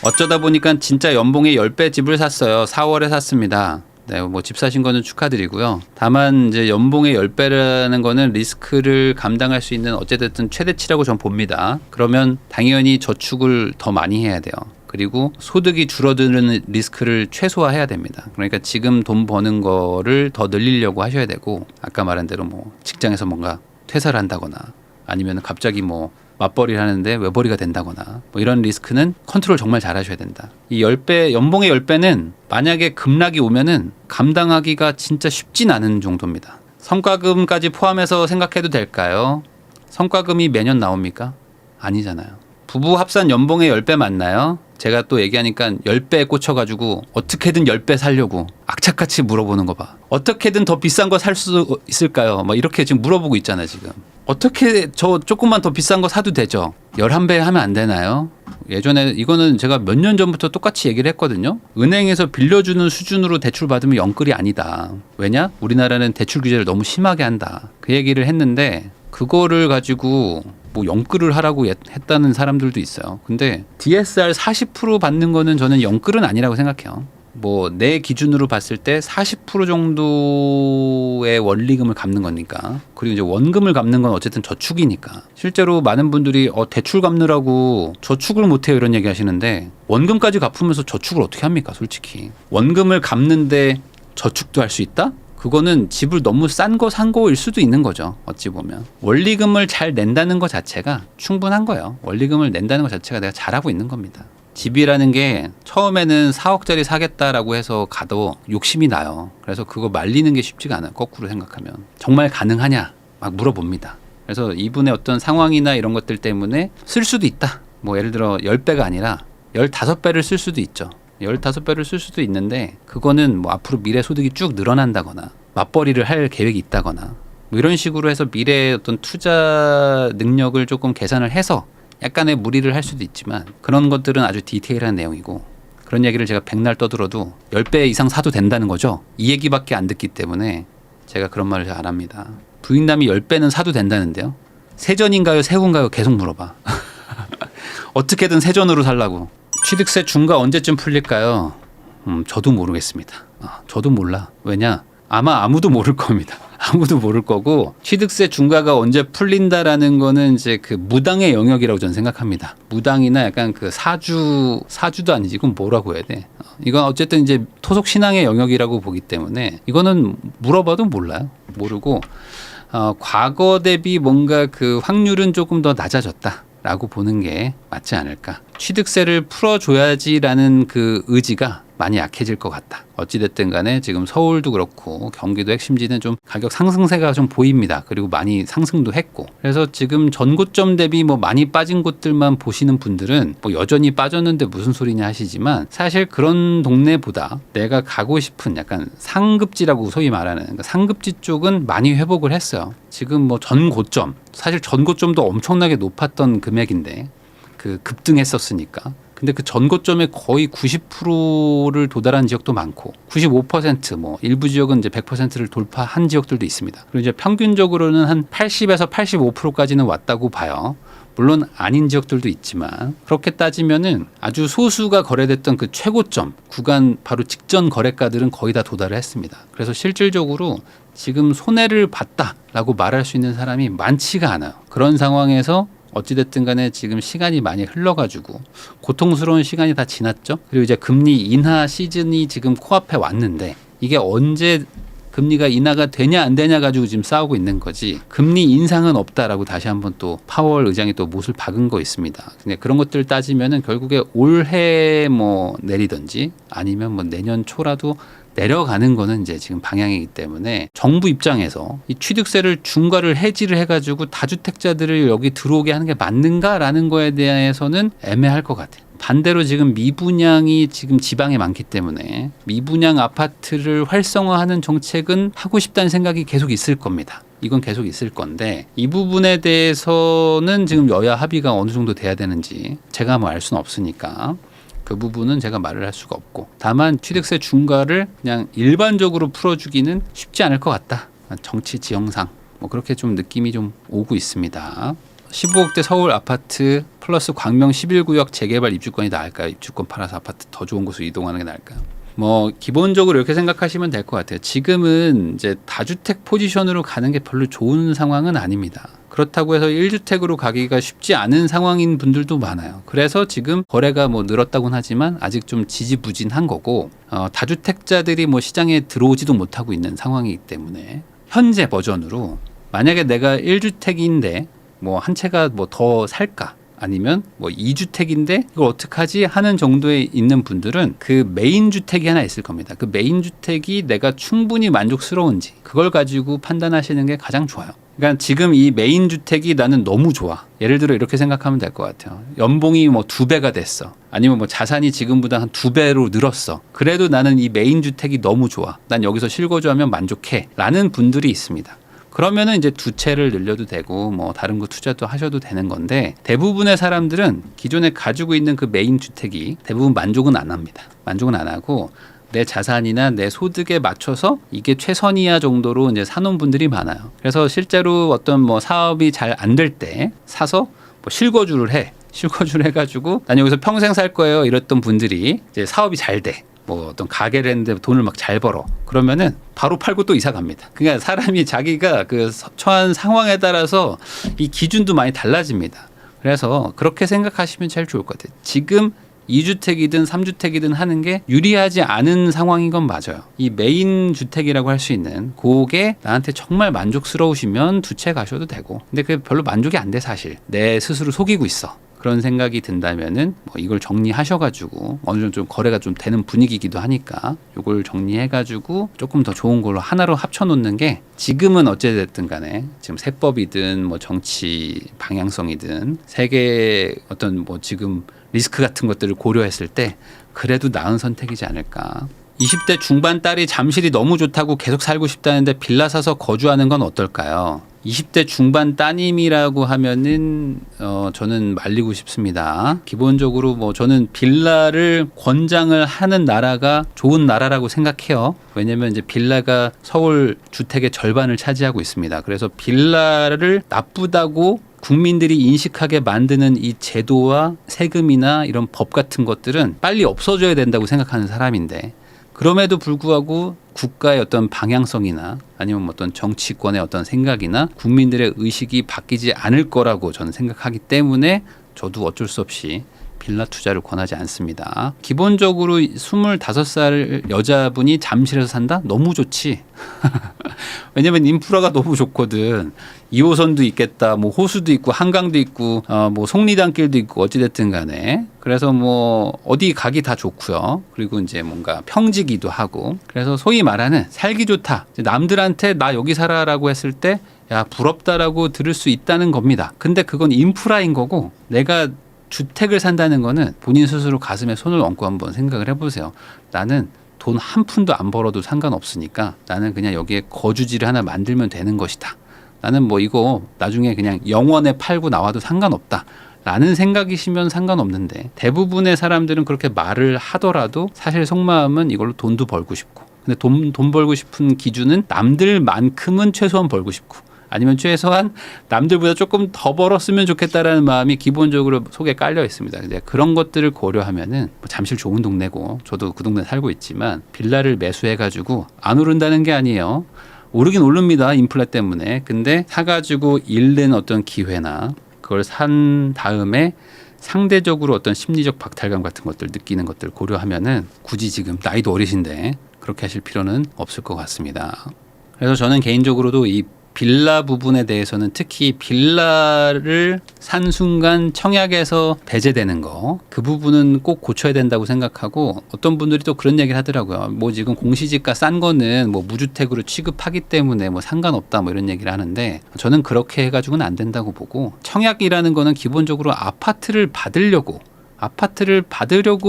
어쩌다 보니까 진짜 연봉의 10배 집을 샀어요. 4월에 샀습니다. 네, 뭐 집 사신 거는 축하드리고요. 다만 이제 연봉의 10배라는 거는 리스크를 감당할 수 있는 어쨌든 최대치라고 전 봅니다. 그러면 당연히 저축을 더 많이 해야 돼요. 그리고 소득이 줄어드는 리스크를 최소화해야 됩니다. 그러니까 지금 돈 버는 거를 더 늘리려고 하셔야 되고, 아까 말한 대로 뭐 직장에서 뭔가 퇴사를 한다거나 아니면 갑자기 뭐 맞벌이를 하는데 외벌이가 된다거나 뭐 이런 리스크는 컨트롤 정말 잘 하셔야 된다. 이 10배, 연봉의 10배는 만약에 급락이 오면은 감당하기가 진짜 쉽진 않은 정도입니다. 성과금까지 포함해서 생각해도 될까요? 성과금이 매년 나옵니까? 아니잖아요. 부부 합산 연봉의 10배 맞나요? 제가 또 얘기하니까 10배에 꽂혀가지고 어떻게든 10배 살려고 악착같이 물어보는 거 봐. 어떻게든 더 비싼 거 살 수 있을까요? 막 이렇게 지금 물어보고 있잖아요, 지금. 어떻게 저 조금만 더 비싼 거 사도 되죠? 11배 하면 안 되나요? 예전에 이거는 제가 몇 년 전부터 똑같이 얘기를 했거든요. 은행에서 빌려주는 수준으로 대출 받으면 영끌이 아니다. 왜냐? 우리나라는 대출 규제를 너무 심하게 한다. 그 얘기를 했는데 그거를 가지고 뭐 영끌을 하라고 했다는 사람들도 있어요. 근데 DSR 40% 받는 거는 저는 영끌은 아니라고 생각해요. 뭐 내 기준으로 봤을 때 40% 정도의 원리금을 갚는 거니까. 그리고 이제 원금을 갚는 건 어쨌든 저축이니까. 실제로 많은 분들이 대출 갚느라고 저축을 못 해요 이런 얘기 하시는데, 원금까지 갚으면서 저축을 어떻게 합니까, 솔직히. 원금을 갚는데 저축도 할 수 있다? 그거는 집을 너무 싼 거 산 거일 수도 있는 거죠. 어찌 보면. 원리금을 잘 낸다는 것 자체가 충분한 거예요. 원리금을 낸다는 것 자체가 내가 잘하고 있는 겁니다. 집이라는 게 처음에는 4억짜리 사겠다라고 해서 가도 욕심이 나요. 그래서 그거 말리는 게 쉽지가 않아요. 거꾸로 생각하면. 정말 가능하냐? 막 물어봅니다. 그래서 이분의 어떤 상황이나 이런 것들 때문에 쓸 수도 있다. 뭐 예를 들어 10배가 아니라 15배를 쓸 수도 있죠. 15배를 쓸 수도 있는데, 그거는 뭐 앞으로 미래 소득이 쭉 늘어난다거나 맞벌이를 할 계획이 있다거나 뭐 이런 식으로 해서 미래의 어떤 투자 능력을 조금 계산을 해서 약간의 무리를 할 수도 있지만, 그런 것들은 아주 디테일한 내용이고, 그런 얘기를 제가 백날 떠들어도 10배 이상 사도 된다는 거죠. 이 얘기밖에 안 듣기 때문에 제가 그런 말을 잘 안 합니다. 부인남이 10배는 사도 된다는데요. 세전인가요, 세후인가요? 계속 물어봐. 어떻게든 세전으로 살라고. 취득세 중과 언제쯤 풀릴까요? 저도 모르겠습니다. 저도 몰라. 왜냐? 아마 아무도 모를 겁니다. 아무도 모를 거고, 취득세 중과가 언제 풀린다라는 거는 이제 그 무당의 영역이라고 저는 생각합니다. 무당이나 약간 그 사주도 아니지. 그럼 뭐라고 해야 돼? 이건 어쨌든 이제 토속 신앙의 영역이라고 보기 때문에 이거는 물어봐도 몰라요. 모르고, 과거 대비 뭔가 그 확률은 조금 더 낮아졌다 라고 보는 게 맞지 않을까. 취득세를 풀어줘야지라는 그 의지가 많이 약해질 것 같다. 어찌됐든 간에 지금 서울도 그렇고 경기도 핵심지는 좀 가격 상승세가 좀 보입니다. 그리고 많이 상승도 했고. 그래서 지금 전고점 대비 뭐 많이 빠진 곳들만 보시는 분들은 뭐 여전히 빠졌는데 무슨 소리냐 하시지만, 사실 그런 동네보다 내가 가고 싶은 약간 상급지라고 소위 말하는 그러니까 상급지 쪽은 많이 회복을 했어요. 지금 뭐 전고점, 사실 전고점도 엄청나게 높았던 금액인데 그 급등했었으니까. 근데 그 전고점의 거의 90%를 도달한 지역도 많고, 95% 뭐 일부 지역은 이제 100%를 돌파한 지역들도 있습니다. 그리고 이제 평균적으로는 한 80에서 85%까지는 왔다고 봐요. 물론 아닌 지역들도 있지만, 그렇게 따지면은 아주 소수가 거래됐던 그 최고점 구간 바로 직전 거래가들은 거의 다 도달을 했습니다. 그래서 실질적으로 지금 손해를 봤다라고 말할 수 있는 사람이 많지가 않아요. 그런 상황에서 어찌됐든 간에 지금 시간이 많이 흘러가지고 고통스러운 시간이 다 지났죠. 그리고 이제 금리 인하 시즌이 지금 코앞에 왔는데, 이게 언제 금리가 인하가 되냐 안 되냐 가지고 지금 싸우고 있는 거지, 금리 인상은 없다라고 다시 한번 또 파월 의장이 또 못을 박은 거 있습니다. 근데 그런 것들 따지면은 결국에 올해 뭐 내리든지 아니면 뭐 내년 초라도 내려가는 거는 이제 지금 방향이기 때문에, 정부 입장에서 이 취득세를 중과를 해지를 해가지고 다주택자들을 여기 들어오게 하는 게 맞는가라는 거에 대해서는 애매할 것 같아요. 반대로 지금 미분양이 지금 지방에 많기 때문에 미분양 아파트를 활성화하는 정책은 하고 싶다는 생각이 계속 있을 겁니다. 이건 계속 있을 건데, 이 부분에 대해서는 지금 여야 합의가 어느 정도 돼야 되는지 제가 뭐 알 수는 없으니까 그 부분은 제가 말을 할 수가 없고, 다만 취득세 중과를 그냥 일반적으로 풀어주기는 쉽지 않을 것 같다. 정치 지형상 뭐 그렇게 좀 느낌이 좀 오고 있습니다. 15억대 서울 아파트 플러스 광명 11구역 재개발 입주권이 나을까요? 입주권 팔아서 아파트 더 좋은 곳으로 이동하는 게 나을까요? 뭐 기본적으로 이렇게 생각하시면 될 것 같아요. 지금은 이제 다주택 포지션으로 가는 게 별로 좋은 상황은 아닙니다. 그렇다고 해서 1주택으로 가기가 쉽지 않은 상황인 분들도 많아요. 그래서 지금 거래가 뭐 늘었다고는 하지만 아직 좀 지지부진한 거고, 다주택자들이 뭐 시장에 들어오지도 못하고 있는 상황이기 때문에 현재 버전으로 만약에 내가 1주택인데 뭐 한 채가 뭐 더 살까? 아니면 뭐 2주택인데 이걸 어떡하지 하는 정도에 있는 분들은 그 메인 주택이 하나 있을 겁니다. 그 메인 주택이 내가 충분히 만족스러운지 그걸 가지고 판단하시는 게 가장 좋아요. 그러니까 지금 이 메인 주택이 나는 너무 좋아. 예를 들어 이렇게 생각하면 될 것 같아요. 연봉이 뭐 2배가 됐어. 아니면 뭐 자산이 지금보다 한 2배로 늘었어. 그래도 나는 이 메인 주택이 너무 좋아. 난 여기서 실거주하면 만족해. 라는 분들이 있습니다. 그러면은 이제 두 채를 늘려도 되고 뭐 다른 거 투자도 하셔도 되는 건데, 대부분의 사람들은 기존에 가지고 있는 그 메인 주택이 대부분 만족은 안 합니다. 만족은 안 하고 내 자산이나 내 소득에 맞춰서 이게 최선이야 정도로 이제 사놓은 분들이 많아요. 그래서 실제로 어떤 뭐 사업이 잘 안 될 때 사서 뭐 실거주를 해. 실거주를 해가지고 난 여기서 평생 살 거예요. 이랬던 분들이 이제 사업이 잘 돼. 뭐 어떤 가게를 했는데 돈을 막 잘 벌어. 그러면은 바로 팔고 또 이사 갑니다. 그러니까 사람이 자기가 그 처한 상황에 따라서 이 기준도 많이 달라집니다. 그래서 그렇게 생각하시면 제일 좋을 것 같아요. 지금 2주택이든 3주택이든 하는 게 유리하지 않은 상황인 건 맞아요. 이 메인 주택이라고 할 수 있는 그게 나한테 정말 만족스러우시면 두 채 가셔도 되고, 근데 그게 별로 만족이 안 돼. 사실 내 스스로 속이고 있어. 그런 생각이 든다면은 뭐 이걸 정리하셔가지고 어느 정도 좀 거래가 좀 되는 분위기이기도 하니까 이걸 정리해가지고 조금 더 좋은 걸로 하나로 합쳐놓는 게, 지금은 어찌됐든 간에 지금 세법이든 뭐 정치 방향성이든 세계 어떤 뭐 지금 리스크 같은 것들을 고려했을 때 그래도 나은 선택이지 않을까. 20대 중반 딸이 잠실이 너무 좋다고 계속 살고 싶다는데 빌라 사서 거주하는 건 어떨까요? 20대 중반 따님이라고 하면은 저는 말리고 싶습니다. 기본적으로 뭐 저는 빌라를 권장을 하는 나라가 좋은 나라라고 생각해요. 왜냐면 이제 빌라가 서울 주택의 절반을 차지하고 있습니다. 그래서 빌라를 나쁘다고 국민들이 인식하게 만드는 이 제도와 세금이나 이런 법 같은 것들은 빨리 없어져야 된다고 생각하는 사람인데, 그럼에도 불구하고 국가의 어떤 방향성이나 아니면 어떤 정치권의 어떤 생각이나 국민들의 의식이 바뀌지 않을 거라고 저는 생각하기 때문에 저도 어쩔 수 없이 빌라 투자를 권하지 않습니다. 기본적으로 25살 여자분이 잠실에서 산다? 너무 좋지. 왜냐면 인프라가 너무 좋거든. 2호선도 있겠다. 뭐 호수도 있고 한강도 있고 뭐 속리단길도 있고 어찌됐든 간에. 그래서 뭐 어디 가기 다 좋고요. 그리고 이제 뭔가 평지기도 하고. 그래서 소위 말하는 살기 좋다. 남들한테 나 여기 살아라고 했을 때 야 부럽다라고 들을 수 있다는 겁니다. 근데 그건 인프라인 거고, 내가 주택을 산다는 거는 본인 스스로 가슴에 손을 얹고 한번 생각을 해보세요. 나는 돈 한 푼도 안 벌어도 상관없으니까 나는 그냥 여기에 거주지를 하나 만들면 되는 것이다. 나는 뭐 이거 나중에 그냥 영원에 팔고 나와도 상관없다. 라는 생각이시면 상관없는데, 대부분의 사람들은 그렇게 말을 하더라도 사실 속마음은 이걸로 돈도 벌고 싶고, 근데 돈 벌고 싶은 기준은 남들만큼은 최소한 벌고 싶고, 아니면 최소한 남들보다 조금 더 벌었으면 좋겠다라는 마음이 기본적으로 속에 깔려 있습니다. 근데 그런 것들을 고려하면은 뭐 잠실 좋은 동네고 저도 그 동네 살고 있지만 빌라를 매수해가지고 안 오른다는 게 아니에요. 오르긴 오릅니다. 인플레 때문에. 근데 사가지고 잃는 어떤 기회나 그걸 산 다음에 상대적으로 어떤 심리적 박탈감 같은 것들 느끼는 것들 고려하면은 굳이 지금 나이도 어리신데 그렇게 하실 필요는 없을 것 같습니다. 그래서 저는 개인적으로도 이 빌라 부분에 대해서는, 특히 빌라를 산 순간 청약에서 배제되는 거, 그 부분은 꼭 고쳐야 된다고 생각하고, 어떤 분들이 또 그런 얘기를 하더라고요. 뭐 지금 공시지가 싼 거는 뭐 무주택으로 취급하기 때문에 뭐 상관없다 뭐 이런 얘기를 하는데, 저는 그렇게 해가지고는 안 된다고 보고, 청약이라는 거는 기본적으로 아파트를 받으려고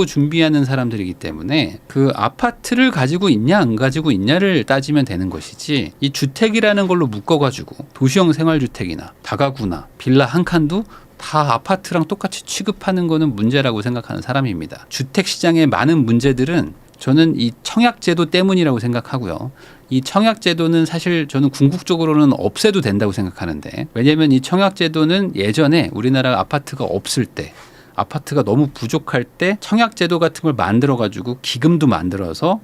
준비하는 사람들이기 때문에 그 아파트를 가지고 있냐 안 가지고 있냐를 따지면 되는 것이지, 이 주택이라는 걸로 묶어가지고 도시형 생활주택이나 다가구나 빌라 한 칸도 다 아파트랑 똑같이 취급하는 거는 문제라고 생각하는 사람입니다. 주택 시장의 많은 문제들은 저는 이 청약제도 때문이라고 생각하고요. 이 청약제도는 사실 저는 궁극적으로는 없애도 된다고 생각하는데, 왜냐하면 이 청약제도는 예전에 우리나라 아파트가 없을 때, 아파트가 너무 부족할 때 청약제도 같은 걸 만들어가지고 기금도 만들어서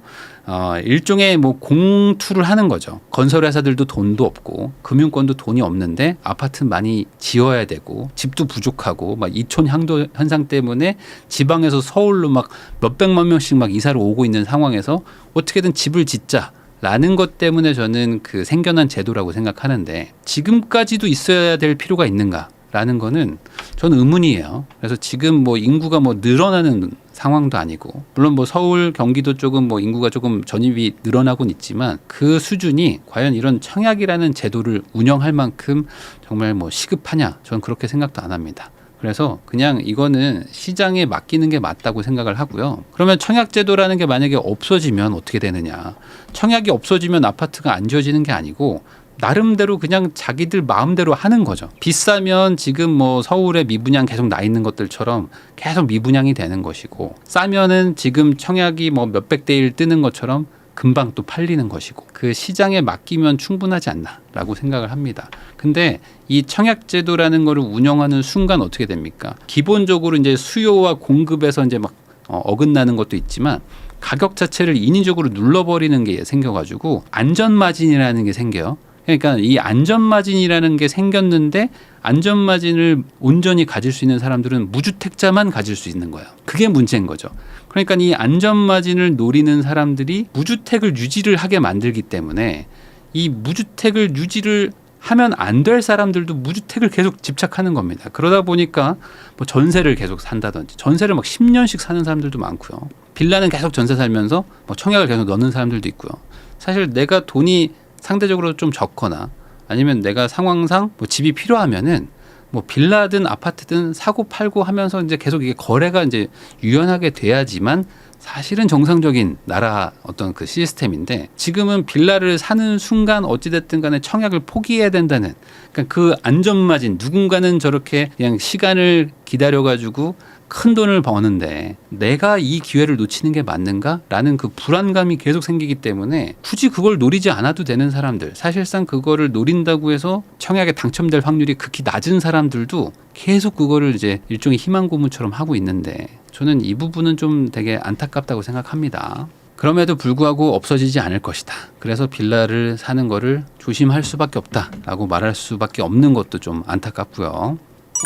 일종의 뭐 공투를 하는 거죠. 건설회사들도 돈도 없고 금융권도 돈이 없는데 아파트는 많이 지어야 되고 집도 부족하고 막 이촌 향도 현상 때문에 지방에서 서울로 막 몇백만 명씩 막 이사를 오고 있는 상황에서 어떻게든 집을 짓자. 라는 것 때문에 저는 그 생겨난 제도라고 생각하는데, 지금까지도 있어야 될 필요가 있는가? 라는 거는 저는 의문이에요. 그래서 지금 뭐 인구가 뭐 늘어나는 상황도 아니고, 물론 뭐 서울, 경기도 쪽은 뭐 인구가 조금 전입이 늘어나곤 있지만 그 수준이 과연 이런 청약이라는 제도를 운영할 만큼 정말 뭐 시급하냐? 저는 그렇게 생각도 안 합니다. 그래서 그냥 이거는 시장에 맡기는 게 맞다고 생각을 하고요. 그러면 청약제도라는 게 만약에 없어지면 어떻게 되느냐. 청약이 없어지면 아파트가 안 지어지는 게 아니고 나름대로 그냥 자기들 마음대로 하는 거죠. 비싸면 지금 뭐 서울에 미분양 계속 나 있는 것들처럼 계속 미분양이 되는 것이고, 싸면은 지금 청약이 뭐 몇백 대 일 뜨는 것처럼 금방 또 팔리는 것이고, 그 시장에 맡기면 충분하지 않나라고 생각을 합니다. 근데 이 청약제도라는 거를 운영하는 순간 어떻게 됩니까? 기본적으로 이제 수요와 공급에서 이제 막 어긋나는 것도 있지만 가격 자체를 인위적으로 눌러버리는 게 생겨가지고 안전마진이라는 게 생겨요. 그러니까 이 안전마진이라는 게 생겼는데 안전마진을 온전히 가질 수 있는 사람들은 무주택자만 가질 수 있는 거예요. 그게 문제인 거죠. 그러니까 이 안전마진을 노리는 사람들이 무주택을 유지를 하게 만들기 때문에 이 무주택을 유지를 하면 안 될 사람들도 무주택을 계속 집착하는 겁니다. 그러다 보니까 뭐 전세를 계속 산다든지, 전세를 막 10년씩 사는 사람들도 많고요. 빌라는 계속 전세 살면서 뭐 청약을 계속 넣는 사람들도 있고요. 사실 내가 돈이 상대적으로 좀 적거나 아니면 내가 상황상 뭐 집이 필요하면은 뭐 빌라든 아파트든 사고 팔고 하면서 이제 계속 이게 거래가 이제 유연하게 돼야지만 사실은 정상적인 나라 어떤 그 시스템인데, 지금은 빌라를 사는 순간 어찌됐든 간에 청약을 포기해야 된다는, 그러니까 그 안전마진, 누군가는 저렇게 그냥 시간을 기다려가지고 큰 돈을 버는데 내가 이 기회를 놓치는 게 맞는가라는 그 불안감이 계속 생기기 때문에 굳이 그걸 노리지 않아도 되는 사람들, 사실상 그거를 노린다고 해서 청약에 당첨될 확률이 극히 낮은 사람들도 계속 그거를 이제 일종의 희망 고문처럼 하고 있는데, 저는 이 부분은 좀 되게 안타깝다고 생각합니다. 그럼에도 불구하고 없어지지 않을 것이다. 그래서 빌라를 사는 거를 조심할 수밖에 없다라고 말할 수밖에 없는 것도 좀 안타깝고요.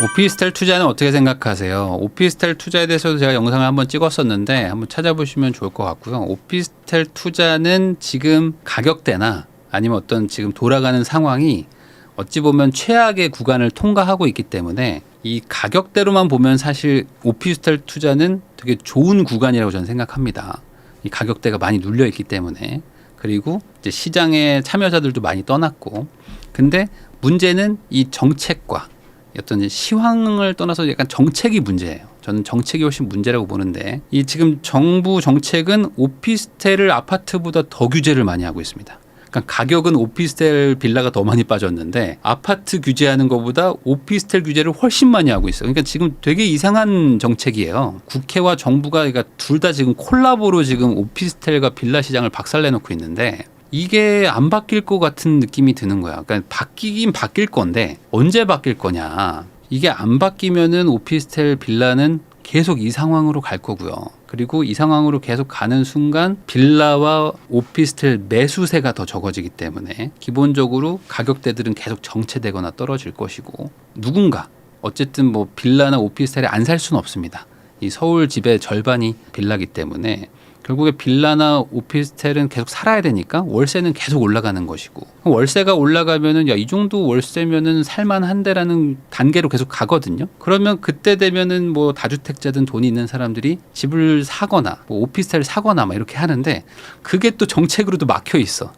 오피스텔 투자는 어떻게 생각하세요? 오피스텔 투자에 대해서도 제가 영상을 한번 찍었었는데 한번 찾아보시면 좋을 것 같고요. 오피스텔 투자는 지금 가격대나 아니면 어떤 지금 돌아가는 상황이 어찌 보면 최악의 구간을 통과하고 있기 때문에 이 가격대로만 보면 사실 오피스텔 투자는 되게 좋은 구간이라고 저는 생각합니다. 이 가격대가 많이 눌려 있기 때문에, 그리고 이제 시장의 참여자들도 많이 떠났고, 근데 문제는 이 정책과 어떤 시황을 떠나서 약간 정책이 문제예요. 저는 정책이 훨씬 문제라고 보는데, 이 지금 정부 정책은 오피스텔을 아파트보다 더 규제를 많이 하고 있습니다. 그러니까 가격은 오피스텔 빌라가 더 많이 빠졌는데 아파트 규제하는 것보다 오피스텔 규제를 훨씬 많이 하고 있어요. 그러니까 지금 되게 이상한 정책이에요. 국회와 정부가 그러니까 둘 다 지금 콜라보로 지금 오피스텔과 빌라 시장을 박살내놓고 있는데, 이게 안 바뀔 것 같은 느낌이 드는 거야. 그러니까 바뀌긴 바뀔 건데 언제 바뀔 거냐. 이게 안 바뀌면은 오피스텔 빌라는 계속 이 상황으로 갈 거고요. 그리고 이 상황으로 계속 가는 순간 빌라와 오피스텔 매수세가 더 적어지기 때문에 기본적으로 가격대들은 계속 정체되거나 떨어질 것이고, 누군가 어쨌든 뭐 빌라나 오피스텔에 안 살 수는 없습니다. 이 서울 집의 절반이 빌라기 때문에 결국에 빌라나 오피스텔은 계속 살아야 되니까 월세는 계속 올라가는 것이고, 월세가 올라가면은 야, 이 정도 월세면은 살만한데라는 단계로 계속 가거든요. 그러면 그때 되면은 뭐 다주택자든 돈이 있는 사람들이 집을 사거나 뭐 오피스텔을 사거나 막 이렇게 하는데, 그게 또 정책으로도 막혀 있어.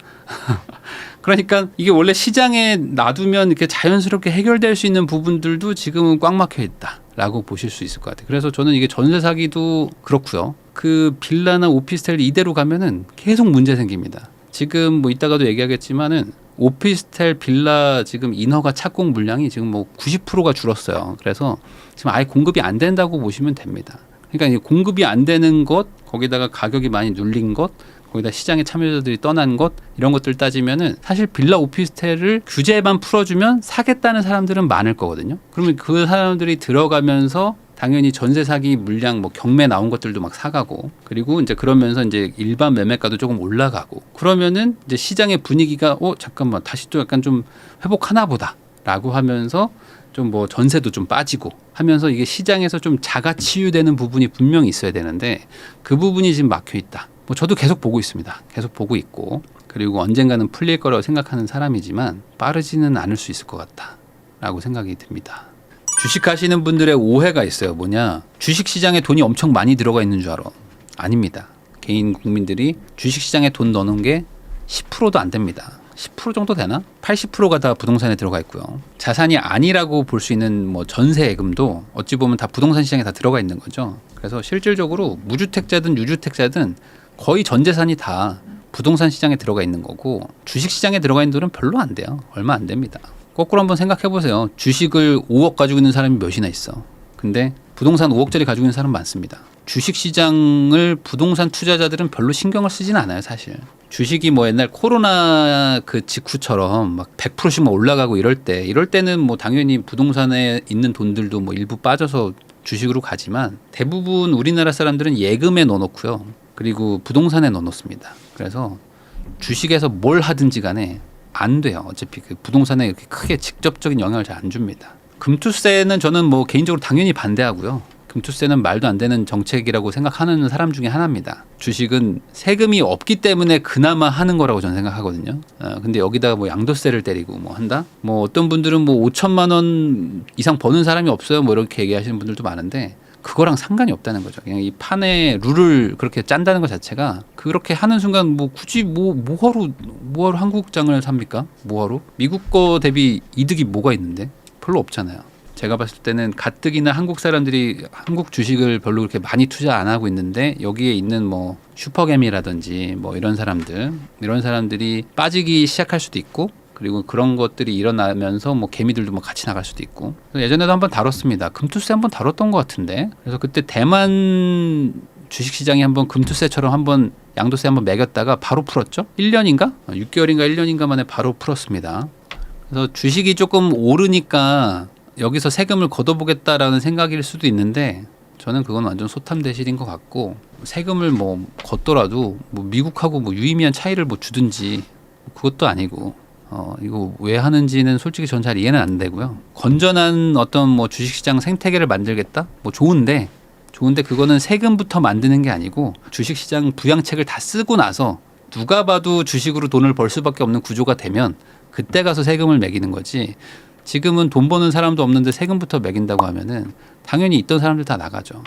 그러니까 이게 원래 시장에 놔두면 이렇게 자연스럽게 해결될 수 있는 부분들도 지금은 꽉 막혀 있다라고 보실 수 있을 것 같아요. 그래서 저는 이게 전세 사기도 그렇고요. 그 빌라나 오피스텔 이대로 가면은 계속 문제 생깁니다. 지금 뭐 이따가도 얘기하겠지만은 오피스텔 빌라 지금 인허가 착공 물량이 지금 뭐 90%가 줄었어요. 그래서 지금 아예 공급이 안 된다고 보시면 됩니다. 그러니까 공급이 안 되는 것, 거기다가 가격이 많이 눌린 것, 거기다 시장에 참여자들이 떠난 것, 이런 것들 따지면은 사실 빌라 오피스텔을 규제만 풀어주면 사겠다는 사람들은 많을 거거든요. 그러면 그 사람들이 들어가면서 당연히 전세 사기 물량 뭐 경매 나온 것들도 막 사가고, 그리고 이제 그러면서 이제 일반 매매가도 조금 올라가고, 그러면은 이제 시장의 분위기가 잠깐만 다시 또 약간 좀 회복하나 보다라고 하면서 좀 뭐 전세도 좀 빠지고 하면서 이게 시장에서 좀 자가 치유되는 부분이 분명히 있어야 되는데 그 부분이 지금 막혀 있다. 뭐 저도 계속 보고 있습니다. 계속 보고 있고, 그리고 언젠가는 풀릴 거라고 생각하는 사람이지만 빠르지는 않을 수 있을 것 같다라고 생각이 듭니다. 주식하시는 분들의 오해가 있어요. 뭐냐, 주식시장에 돈이 엄청 많이 들어가 있는 줄 알아. 아닙니다. 개인 국민들이 주식시장에 돈 넣는 게 10%도 안 됩니다. 10% 정도 되나? 80%가 다 부동산에 들어가 있고요. 자산이 아니라고 볼 수 있는 뭐 전세예금도 어찌 보면 다 부동산 시장에 다 들어가 있는 거죠. 그래서 실질적으로 무주택자든 유주택자든 거의 전 재산이 다 부동산 시장에 들어가 있는 거고, 주식 시장에 들어가 있는 돈은 별로 안 돼요. 얼마 안 됩니다. 거꾸로 한번 생각해 보세요. 주식을 5억 가지고 있는 사람이 몇이나 있어. 근데 부동산 5억짜리 가지고 있는 사람 많습니다. 주식 시장을 부동산 투자자들은 별로 신경을 쓰진 않아요, 사실. 주식이 뭐 옛날 코로나 그 직후처럼 막 100%씩 막 올라가고 이럴 때는 뭐 당연히 부동산에 있는 돈들도 뭐 일부 빠져서 주식으로 가지만, 대부분 우리나라 사람들은 예금에 넣어놓고요. 그리고 부동산에 넣어놓습니다. 그래서 주식에서 뭘 하든지 간에 안 돼요. 어차피 그 부동산에 이렇게 크게 직접적인 영향을 잘 안 줍니다. 금투세는 저는 뭐 개인적으로 당연히 반대하고요. 금투세는 말도 안 되는 정책이라고 생각하는 사람 중에 하나입니다. 주식은 세금이 없기 때문에 그나마 하는 거라고 저는 생각하거든요. 근데 여기다가 뭐 양도세를 때리고 뭐 한다? 뭐 어떤 분들은 뭐 5천만 원 이상 버는 사람이 없어요. 뭐 이렇게 얘기하시는 분들도 많은데, 그거랑 상관이 없다는 거죠. 그냥 이 판에 룰을 그렇게 짠다는 것 자체가, 그렇게 하는 순간 뭐 굳이 뭐하러 한국장을 삽니까? 뭐하러? 미국 거 대비 이득이 뭐가 있는데? 별로 없잖아요. 제가 봤을 때는 가뜩이나 한국 사람들이 한국 주식을 별로 그렇게 많이 투자 안 하고 있는데, 여기에 있는 뭐 슈퍼개미라든지 뭐 이런 사람들이 빠지기 시작할 수도 있고, 그리고 그런 것들이 일어나면서 뭐 개미들도 뭐 같이 나갈 수도 있고. 예전에도 한번 다뤘습니다. 금투세 한번 다뤘던 것 같은데. 그래서 그때 대만 주식시장이 한번 금투세처럼 한번 양도세 한번 매겼다가 바로 풀었죠. 1년인가? 6개월인가 1년인가 만에 바로 풀었습니다. 그래서 주식이 조금 오르니까 여기서 세금을 걷어보겠다라는 생각일 수도 있는데, 저는 그건 완전 소탐대실인 것 같고, 세금을 뭐 걷더라도 뭐 미국하고 뭐 유의미한 차이를 뭐 주든지 그것도 아니고, 이거 왜 하는지는 솔직히 전 잘 이해는 안 되고요. 건전한 어떤 뭐 주식시장 생태계를 만들겠다? 뭐 좋은데 그거는 세금부터 만드는 게 아니고, 주식시장 부양책을 다 쓰고 나서 누가 봐도 주식으로 돈을 벌 수밖에 없는 구조가 되면 그때 가서 세금을 매기는 거지. 지금은 돈 버는 사람도 없는데 세금부터 매긴다고 하면은 당연히 있던 사람들 다 나가죠.